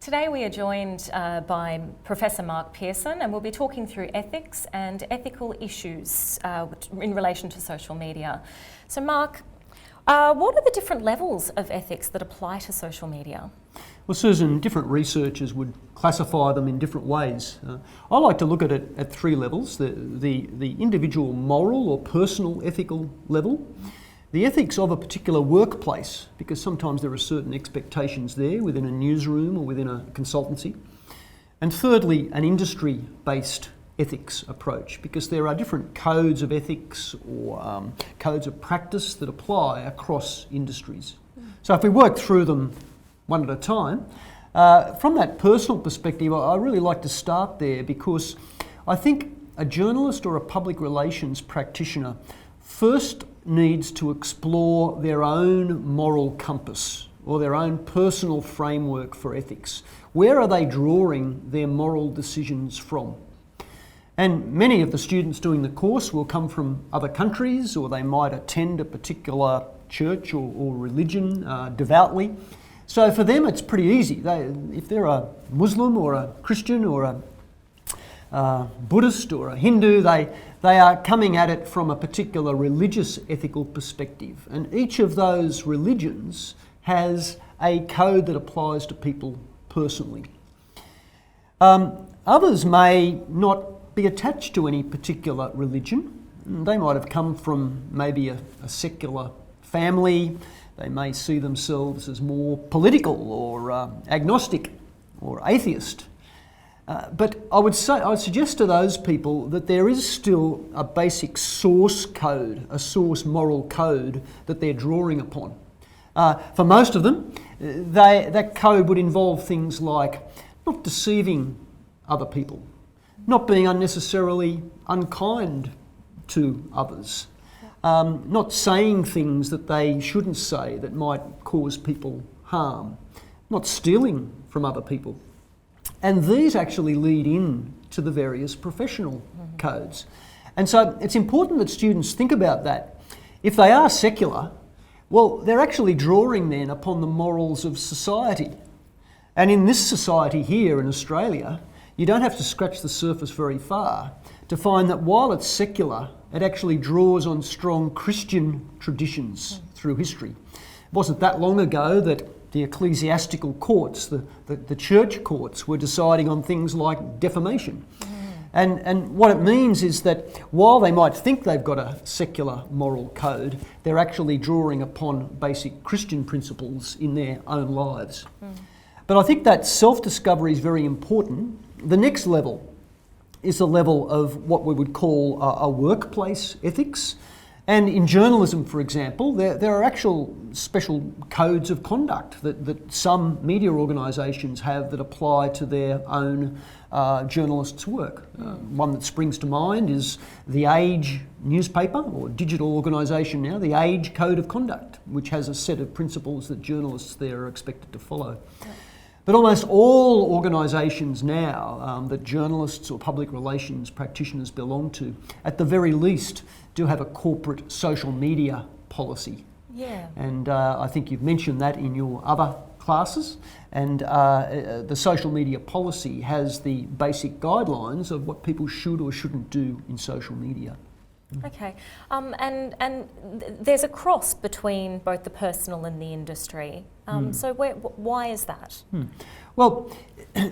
Today we are joined by Professor Mark Pearson, and we'll be talking through ethics and ethical issues in relation to social media. So Mark, what are the different levels of ethics that apply to social media? Well, Susan, different researchers would classify them in different ways. I like to look at it at three levels: the individual moral or personal ethical level, the ethics of a particular workplace, because sometimes there are certain expectations there within a newsroom or within a consultancy, and thirdly, an industry-based ethics approach, because there are different codes of ethics or codes of practice that apply across industries. So if we work through them one at a time, from that personal perspective, I really like to start there, because I think a journalist or a public relations practitioner first needs to explore their own moral compass or their own personal framework for ethics. Where are they drawing their moral decisions from? And many of the students doing the course will come from other countries, or they might attend a particular church or religion devoutly. So for them it's pretty easy. If they're a Muslim or a Christian or a Buddhist or a Hindu, they are coming at it from a particular religious ethical perspective. And each of those religions has a code that applies to people personally. Others may not be attached to any particular religion. They might have come from maybe a secular family. They may see themselves as more political or agnostic or atheist. But I would suggest to those people that there is still a basic source code, a source moral code that they're drawing upon. For most of them, that code would involve things like not deceiving other people, not being unnecessarily unkind to others, not saying things that they shouldn't say that might cause people harm, not stealing from other people. And these actually lead in to the various professional codes. And so it's important that students think about that. If they are secular, well, they're actually drawing then upon the morals of society. And in this society here in Australia, you don't have to scratch the surface very far to find that while it's secular, it actually draws on strong Christian traditions through history. It wasn't that long ago that the ecclesiastical courts, the church courts, were deciding on things like defamation. And what it means is that while they might think they've got a secular moral code, they're actually drawing upon basic Christian principles in their own lives. But I think that self-discovery is very important. The next level is the level of what we would call a workplace ethics. And in journalism, for example, there are actual special codes of conduct that some media organisations have that apply to their own journalists' work. One that springs to mind is the Age newspaper, or digital organisation now, the Age Code of Conduct, which has a set of principles that journalists there are expected to follow. But almost all organisations now that journalists or public relations practitioners belong to, at the very least, do have a corporate social media policy. Yeah. And I think you've mentioned that in your other classes. And the social media policy has the basic guidelines of what people should or shouldn't do in social media. Okay, and there's a cross between both the personal and the industry. So why is that? Well,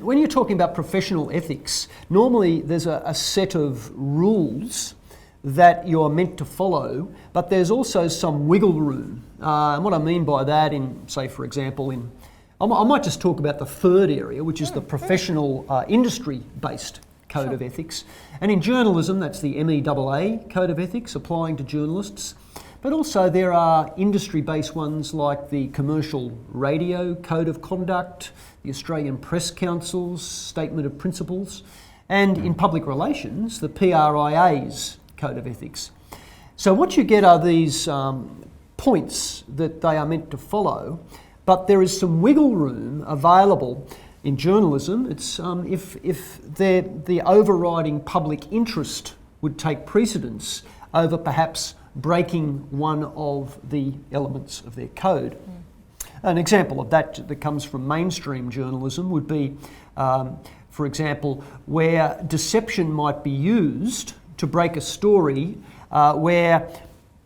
when you're talking about professional ethics, normally there's a set of rules that you're meant to follow, but there's also some wiggle room. And what I mean by that, say for example, I might just talk about the third area, which is the professional industry-based code of ethics. And in journalism, that's the MEAA Code of Ethics applying to journalists. But also there are industry-based ones like the Commercial Radio Code of Conduct, the Australian Press Council's Statement of Principles, and in public relations, the PRIA's Code of Ethics. So what you get are these points that they are meant to follow, but there is some wiggle room available. In journalism, it's if the overriding public interest would take precedence over perhaps breaking one of the elements of their code. An example of that that comes from mainstream journalism would be, for example, where deception might be used to break a story where,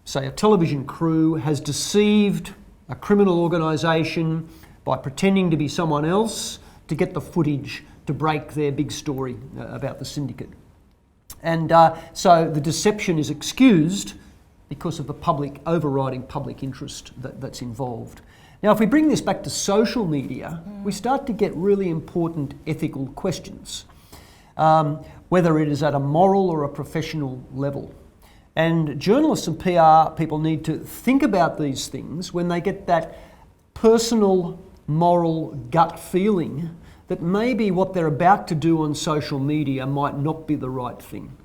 say, a television crew has deceived a criminal organisation by pretending to be someone else to get the footage to break their big story about the syndicate. And so the deception is excused because of the overriding public interest that's involved. Now, if we bring this back to social media, we start to get really important ethical questions, whether it is at a moral or a professional level. And journalists and PR people need to think about these things when they get that personal, moral gut feeling that maybe what they're about to do on social media might not be the right thing.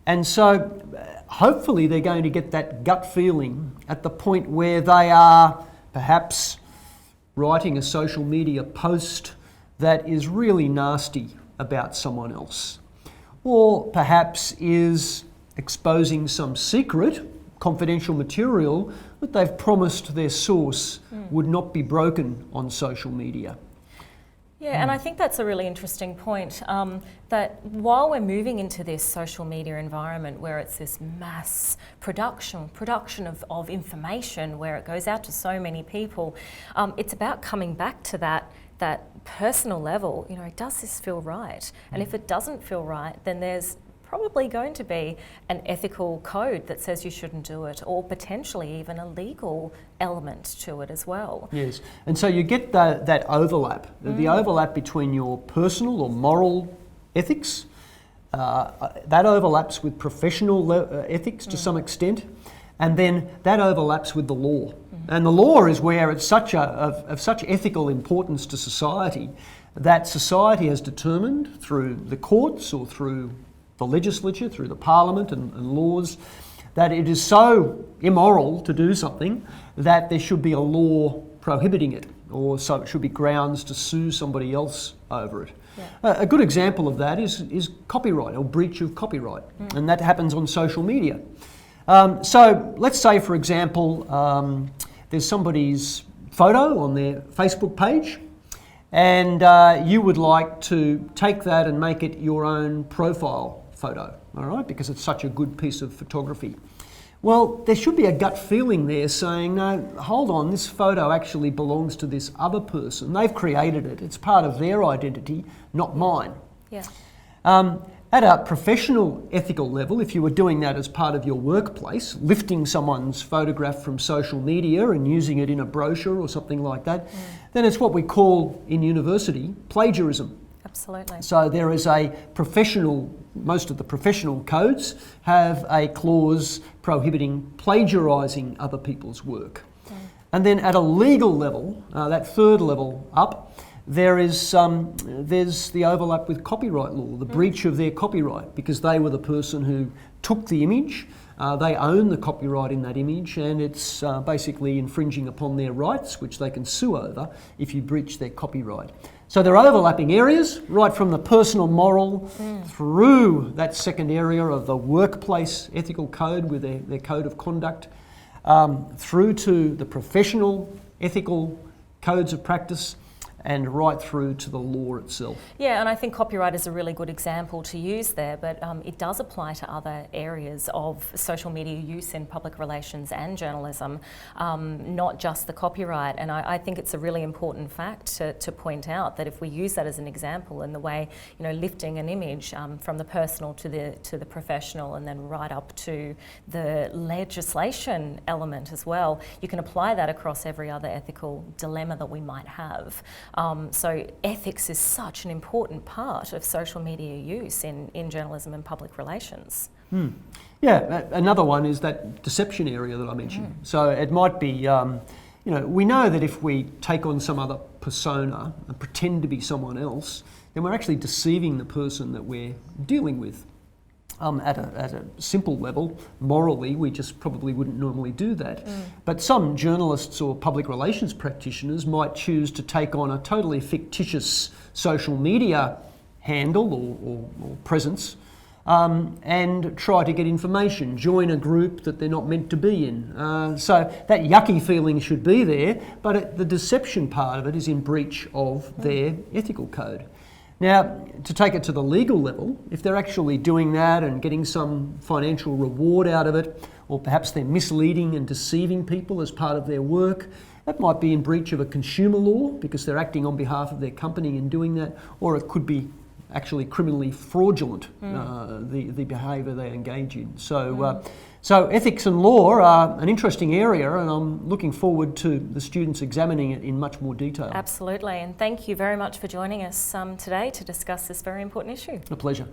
And so hopefully they're going to get that gut feeling at the point where they are perhaps writing a social media post that is really nasty about someone else, or perhaps is exposing some secret, confidential material that they've promised their source would not be broken on social media. Yeah, and I think that's a really interesting point, that while we're moving into this social media environment where it's this mass production of information, where it goes out to so many people, it's about coming back to that personal level. You know, does this feel right? And if it doesn't feel right, then there's probably going to be an ethical code that says you shouldn't do it, or potentially even a legal element to it as well. Yes, and so you get that overlap, the overlap between your personal or moral ethics, that overlaps with professional ethics to some extent, and then that overlaps with the law. And the law is where it's of such ethical importance to society that society has determined through the courts or through the legislature, through the parliament and laws, that it is so immoral to do something that there should be a law prohibiting it, or so it should be grounds to sue somebody else over it. Yeah. A good example of that is copyright or breach of copyright, and that happens on social media. So let's say, for example, there's somebody's photo on their Facebook page, and you would like to take that and make it your own profile photo, all right, because it's such a good piece of photography. Well, there should be a gut feeling there saying, no, hold on, this photo actually belongs to this other person. They've created it. It's part of their identity, not mine. Yeah. At a professional ethical level, if you were doing that as part of your workplace, lifting someone's photograph from social media and using it in a brochure or something like that, then it's what we call in university plagiarism. Absolutely. So there is most of the professional codes have a clause prohibiting plagiarising other people's work. And then at a legal level, that third level up, there's the overlap with copyright law, the breach of their copyright, because they were the person who took the image, they own the copyright in that image, and it's basically infringing upon their rights, which they can sue over if you breach their copyright. So there are overlapping areas, right from the personal moral through that second area of the workplace ethical code with their code of conduct, through to the professional ethical codes of practice, and right through to the law itself. Yeah, and I think copyright is a really good example to use there, but it does apply to other areas of social media use in public relations and journalism, not just the copyright. And I think it's a really important fact to point out that if we use that as an example in the way, you know, lifting an image from the personal to the professional and then right up to the legislation element as well, you can apply that across every other ethical dilemma that we might have. So ethics is such an important part of social media use in journalism and public relations. Yeah, another one is that deception area that I mentioned. So it might be, we know that if we take on some other persona and pretend to be someone else, then we're actually deceiving the person that we're dealing with. At a simple level, morally, we just probably wouldn't normally do that. But some journalists or public relations practitioners might choose to take on a totally fictitious social media handle or presence and try to get information, join a group that they're not meant to be in. So that yucky feeling should be there, but the deception part of it is in breach of their ethical code. Now, to take it to the legal level, if they're actually doing that and getting some financial reward out of it, or perhaps they're misleading and deceiving people as part of their work, that might be in breach of a consumer law because they're acting on behalf of their company in doing that, or it could be actually criminally fraudulent, the behaviour they engage in. So ethics and law are an interesting area, and I'm looking forward to the students examining it in much more detail. Absolutely, and thank you very much for joining us today to discuss this very important issue. A pleasure.